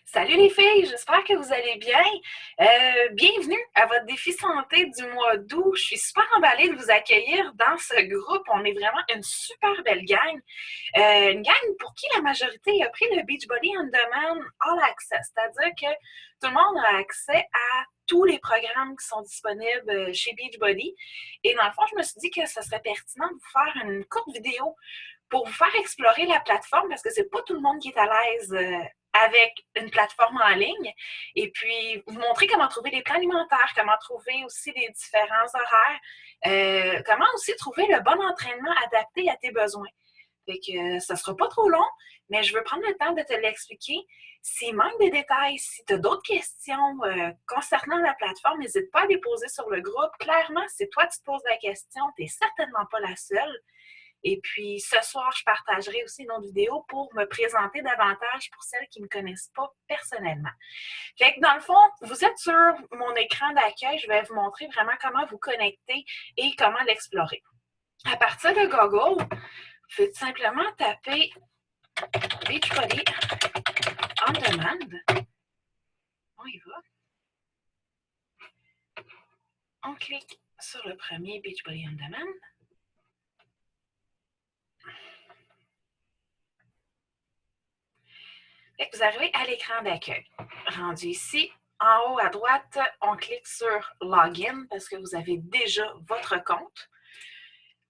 Salut les filles, j'espère que vous allez bien. Bienvenue à votre défi santé du mois d'août. Je suis super emballée de vous accueillir dans ce groupe. On est vraiment une super belle gang. Une gang pour qui la majorité a pris le Beachbody On Demand All Access, c'est-à-dire que tout le monde a accès à tous les programmes qui sont disponibles chez Beachbody. Et dans le fond, je me suis dit que ce serait pertinent de vous faire une courte vidéo pour vous faire explorer la plateforme parce que c'est pas tout le monde qui est à l'aise avec une plateforme en ligne et puis vous montrer comment trouver les plans alimentaires, comment trouver aussi les différents horaires, comment aussi trouver le bon entraînement adapté à tes besoins. Fait que ça sera pas trop long, mais je veux prendre le temps de te l'expliquer. S'il manque des détails, si tu as d'autres questions concernant la plateforme, n'hésite pas à les poser sur le groupe. Clairement, si toi tu te poses la question, tu n'es certainement pas la seule. Et puis, ce soir, je partagerai aussi une autre vidéo pour me présenter davantage pour celles qui ne me connaissent pas personnellement. Fait que dans le fond, vous êtes sur mon écran d'accueil. Je vais vous montrer vraiment comment vous connecter et comment l'explorer. À partir de Google, vous faites simplement taper Beachbody On Demand. On y va. On clique sur le premier Beachbody On Demand. Et vous arrivez à l'écran d'accueil. Rendu ici, en haut à droite, on clique sur Login parce que vous avez déjà votre compte.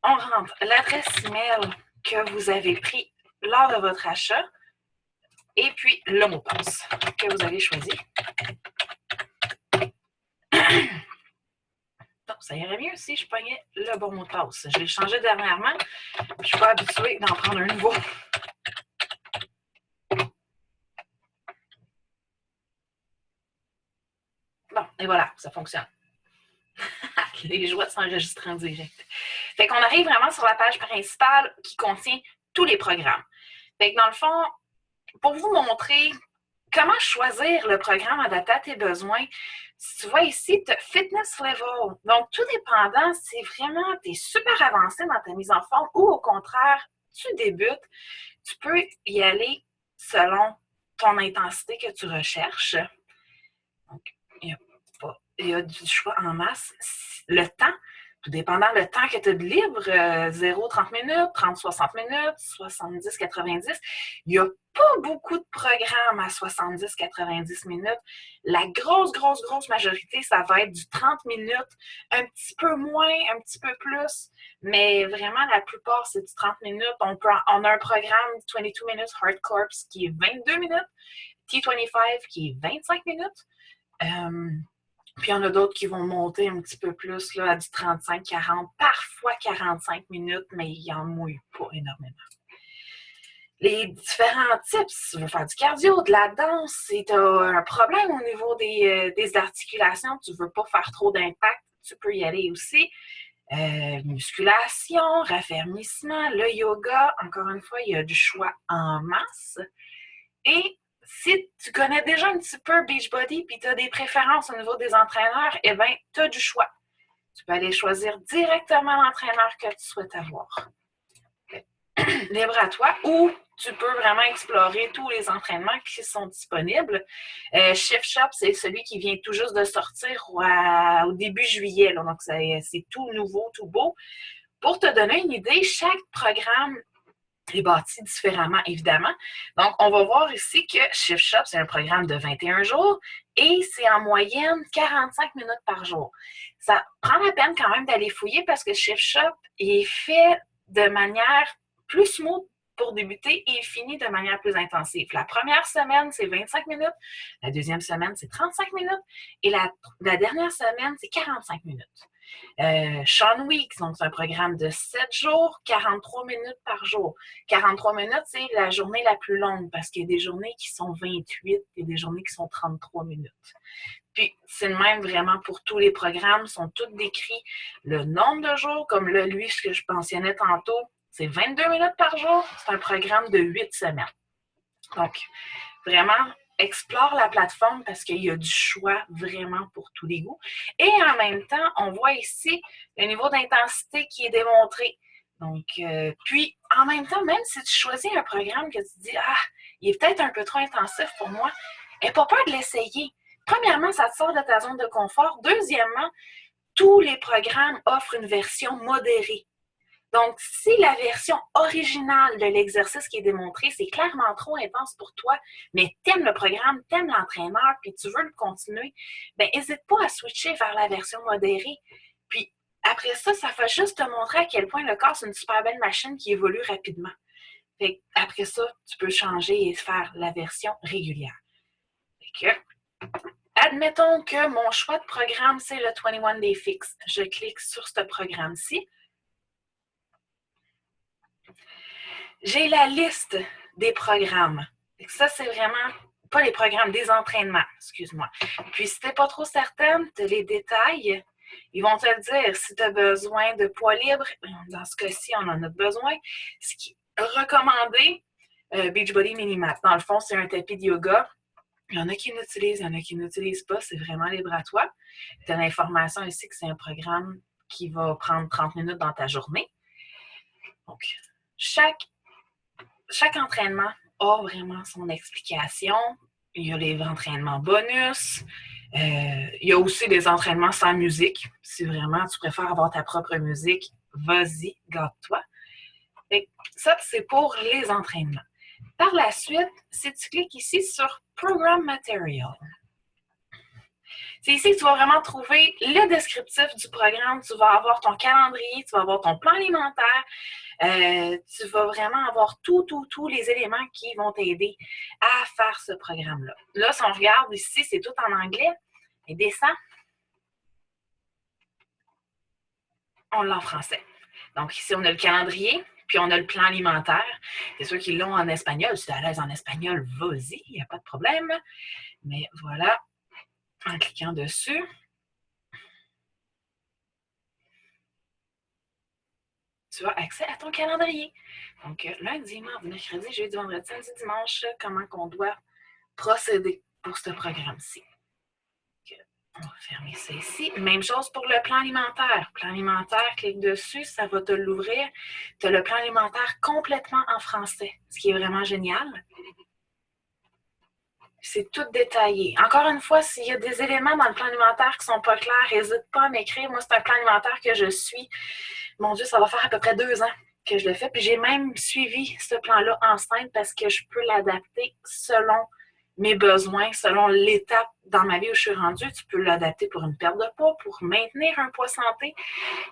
On rentre l'adresse email que vous avez pris lors de votre achat et puis le mot de passe que vous avez choisi. Donc, ça irait mieux si je pognais le bon mot de passe. Je l'ai changé dernièrement. Je ne suis pas habituée d'en prendre un nouveau. Bon, et voilà, ça fonctionne. Les joies de s'enregistrer en direct. Fait qu'on arrive vraiment sur la page principale qui contient tous les programmes. Fait que dans le fond, pour vous montrer comment choisir le programme adapté à tes besoins, si tu vois ici, tu as Fitness Level. Donc, tout dépendant, si vraiment tu es super avancé dans ta mise en forme ou au contraire, tu débutes, tu peux y aller selon ton intensité que tu recherches. Donc, il y a du choix en masse. Le temps, tout dépendant le temps que tu as de libre, 0-30 minutes, 30-60 minutes, 70-90, il n'y a pas beaucoup de programmes à 70-90 minutes. La grosse majorité, ça va être du 30 minutes, un petit peu moins, un petit peu plus, mais vraiment la plupart, c'est du 30 minutes. On a un programme 22 minutes Hard Corps qui est 22 minutes, T25 qui est 25 minutes. Puis il y en a d'autres qui vont monter un petit peu plus là, à du 35-40, parfois 45 minutes, mais il n'en mouille pas énormément. Les différents types, si tu veux faire du cardio, de la danse, si tu as un problème au niveau des articulations, tu ne veux pas faire trop d'impact, tu peux y aller aussi. Musculation, raffermissement, le yoga, encore une fois, il y a du choix en masse. Et si tu connais déjà un petit peu Beachbody et tu as des préférences au niveau des entraîneurs, eh bien, tu as du choix. Tu peux aller choisir directement l'entraîneur que tu souhaites avoir. Libre à toi, ou tu peux vraiment explorer tous les entraînements qui sont disponibles. Shift Shop, c'est celui qui vient tout juste de sortir au début juillet. Là, donc, c'est tout nouveau, tout beau. Pour te donner une idée, chaque programme est bâti différemment, évidemment. Donc, on va voir ici que Shift Shop, c'est un programme de 21 jours et c'est en moyenne 45 minutes par jour. Ça prend la peine quand même d'aller fouiller parce que Shift Shop est fait de manière plus smooth pour débuter et fini de manière plus intensive. La première semaine, c'est 25 minutes. La deuxième semaine, c'est 35 minutes. Et la dernière semaine, c'est 45 minutes. Sean Weeks, donc c'est un programme de 7 jours, 43 minutes par jour. 43 minutes, c'est la journée la plus longue parce qu'il y a des journées qui sont 28 et des journées qui sont 33 minutes. Puis, c'est le même vraiment pour tous les programmes, sont tous décrits. Le nombre de jours, comme lui, ce que je mentionnais tantôt, c'est 22 minutes par jour. C'est un programme de 8 semaines. Donc, vraiment, explore la plateforme parce qu'il y a du choix vraiment pour tous les goûts. Et en même temps, on voit ici le niveau d'intensité qui est démontré. Donc, puis, en même temps, même si tu choisis un programme que tu dis « Ah, il est peut-être un peu trop intensif pour moi », n'aie pas peur de l'essayer. Premièrement, ça te sort de ta zone de confort. Deuxièmement, tous les programmes offrent une version modérée. Donc, si la version originale de l'exercice qui est démontré, c'est clairement trop intense pour toi, mais t'aimes le programme, t'aimes l'entraîneur, puis tu veux le continuer, ben n'hésite pas à switcher vers la version modérée. Puis après ça, ça va juste te montrer à quel point le corps, c'est une super belle machine qui évolue rapidement. Fait après ça, tu peux changer et faire la version régulière. Fait que, admettons que mon choix de programme, c'est le 21 Day Fix. Je clique sur ce programme-ci. J'ai la liste des programmes. Ça, c'est vraiment pas les programmes, des entraînements, excuse-moi. Puis, si tu n'es pas trop certaine, tu as les détails. Ils vont te le dire si tu as besoin de poids libre. Dans ce cas-ci, on en a besoin. Ce qui est recommandé, Beachbody Minimat. Dans le fond, c'est un tapis de yoga. Il y en a qui l'utilisent, il y en a qui n'utilisent pas. C'est vraiment libre à toi. Tu as l'information ici que c'est un programme qui va prendre 30 minutes dans ta journée. Donc, chaque entraînement a vraiment son explication. Il y a les entraînements bonus. Il y a aussi des entraînements sans musique. Si vraiment tu préfères avoir ta propre musique, vas-y, gâte-toi. Ça, c'est pour les entraînements. Par la suite, si tu cliques ici sur Program Material, c'est ici que tu vas vraiment trouver le descriptif du programme. Tu vas avoir ton calendrier, tu vas avoir ton plan alimentaire. Tu vas vraiment avoir tous les éléments qui vont t'aider à faire ce programme-là. Là, si on regarde ici, c'est tout en anglais. Et descend, on l'a en français. Donc ici, on a le calendrier, puis on a le plan alimentaire. C'est sûr qu'ils l'ont en espagnol. Si tu es à l'aise en espagnol, vas-y, il n'y a pas de problème. Mais voilà, en cliquant dessus, tu as accès à ton calendrier. Donc, lundi, mardi, mercredi, jeudi, vendredi, samedi, dimanche, comment qu'on doit procéder pour ce programme-ci. On va fermer ça ici. Même chose pour le plan alimentaire. Plan alimentaire, clique dessus, ça va te l'ouvrir. Tu as le plan alimentaire complètement en français, ce qui est vraiment génial. C'est tout détaillé. Encore une fois, s'il y a des éléments dans le plan alimentaire qui ne sont pas clairs, n'hésite pas à m'écrire. Moi, c'est un plan alimentaire que je suis. Mon Dieu, ça va faire à peu près 2 ans que je le fais. Puis j'ai même suivi ce plan-là enceinte parce que je peux l'adapter selon mes besoins, selon l'étape dans ma vie où je suis rendue. Tu peux l'adapter pour une perte de poids, pour maintenir un poids santé.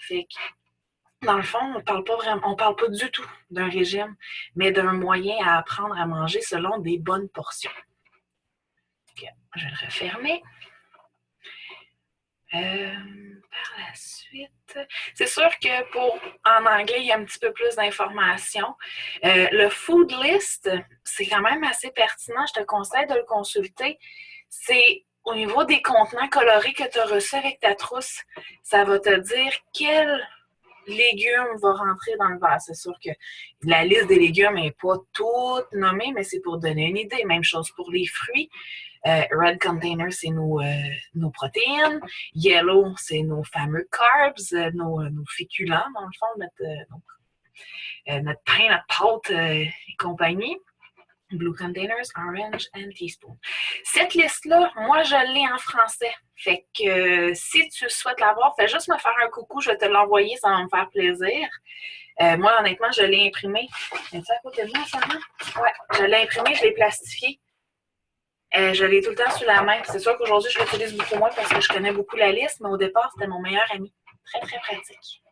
Fait que, dans le fond, on parle pas du tout d'un régime, mais d'un moyen à apprendre à manger selon des bonnes portions. Okay, je vais le refermer. Par la suite, c'est sûr que en anglais, il y a un petit peu plus d'informations. Le food list, c'est quand même assez pertinent. Je te conseille de le consulter. C'est au niveau des contenants colorés que tu as reçus avec ta trousse. Ça va te dire quel légumes va rentrer dans le verre. C'est sûr que la liste des légumes n'est pas toute nommée, mais c'est pour donner une idée. Même chose pour les fruits. Red container, c'est nos protéines. Yellow, c'est nos fameux carbs, nos féculents, dans le fond, notre pain, notre pâte et compagnie. Blue containers, orange and teaspoon. Cette liste-là, moi, je l'ai en français. Fait que si tu souhaites l'avoir, fais juste me faire un coucou, je vais te l'envoyer, ça va me faire plaisir. Moi, honnêtement, je l'ai imprimé. Es-tu à côté de moi, Sarah? Ouais, je l'ai imprimé, je l'ai plastifié. Je l'ai tout le temps sous la main. C'est sûr qu'aujourd'hui, je l'utilise beaucoup moins parce que je connais beaucoup la liste, mais au départ, c'était mon meilleur ami. Très, très pratique.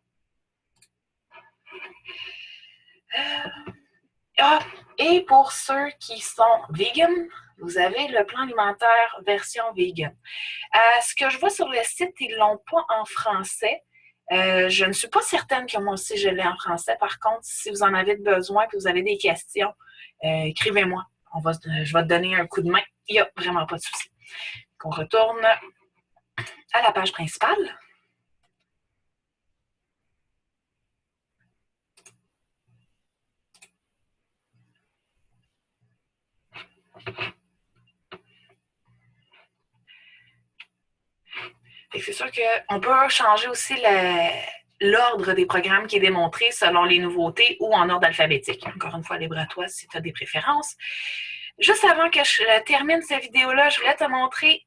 Et pour ceux qui sont vegan, vous avez le plan alimentaire version vegan. Ce que je vois sur le site, ils ne l'ont pas en français. Je ne suis pas certaine que moi aussi je l'ai en français. Par contre, si vous en avez besoin et que vous avez des questions, écrivez-moi. Je vais te donner un coup de main. Il n'y a vraiment pas de souci. On retourne à la page principale. C'est sûr qu'on peut changer aussi l'ordre des programmes qui est démontré selon les nouveautés ou en ordre alphabétique. Encore une fois, libre à toi si tu as des préférences. Juste avant que je termine cette vidéo-là, je voulais te montrer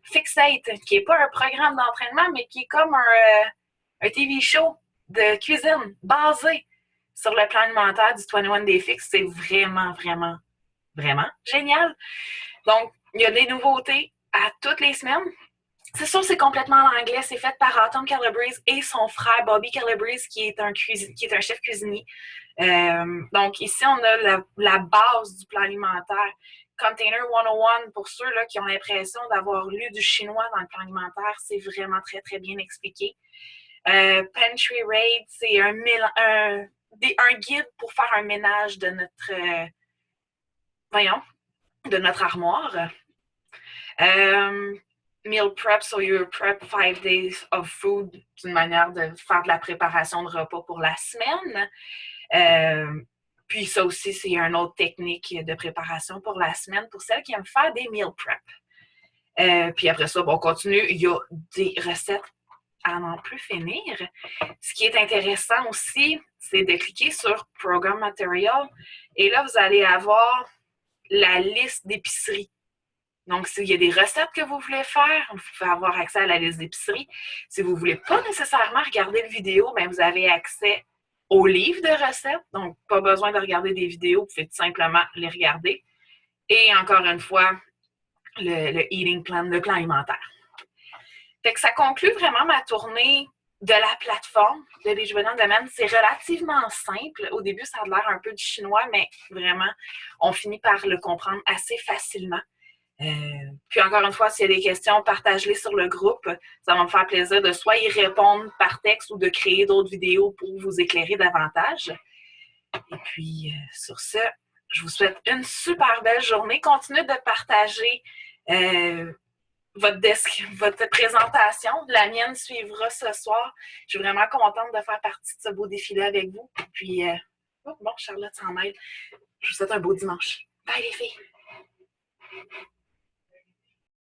Fixate, qui n'est pas un programme d'entraînement, mais qui est comme un TV show de cuisine basé sur le plan alimentaire du 21 Day Fix. C'est vraiment, vraiment, vraiment génial. Donc, il y a des nouveautés à toutes les semaines. C'est sûr, c'est complètement en anglais. C'est fait par Autumn Calabrese et son frère Bobby Calabrese, qui est un chef cuisinier. Donc, ici, on a la base du plan alimentaire. Container 101, pour ceux là, qui ont l'impression d'avoir lu du chinois dans le plan alimentaire, c'est vraiment très, très bien expliqué. Pantry Raid, c'est un guide pour faire un ménage de notre, de notre armoire. Meal prep, so you prep 5 days of food, d'une manière de faire de la préparation de repas pour la semaine. Puis ça aussi, c'est une autre technique de préparation pour la semaine pour celles qui aiment faire des meal prep. Puis après ça, on continue. Il y a des recettes à n'en plus finir. Ce qui est intéressant aussi, c'est de cliquer sur Program Material. Et là, vous allez avoir la liste d'épiceries. Donc, s'il y a des recettes que vous voulez faire, vous pouvez avoir accès à la liste d'épicerie. Si vous ne voulez pas nécessairement regarder le vidéo, bien, vous avez accès au livre de recettes. Donc, pas besoin de regarder des vidéos, vous pouvez tout simplement les regarder. Et encore une fois, le eating plan, le plan alimentaire. Fait que ça conclut vraiment ma tournée de la plateforme de Les Jouets dans le domaine. C'est relativement simple. Au début, ça a l'air un peu du chinois, mais vraiment, on finit par le comprendre assez facilement. Puis encore une fois, s'il y a des questions, partagez-les sur le groupe. Ça va me faire plaisir de soit y répondre par texte ou de créer d'autres vidéos pour vous éclairer davantage. Et puis, sur ce, je vous souhaite une super belle journée. Continuez de partager votre présentation. La mienne suivra ce soir. Je suis vraiment contente de faire partie de ce beau défilé avec vous. Puis, bon, Charlotte s'en mêle. Je vous souhaite un beau dimanche. Bye les filles!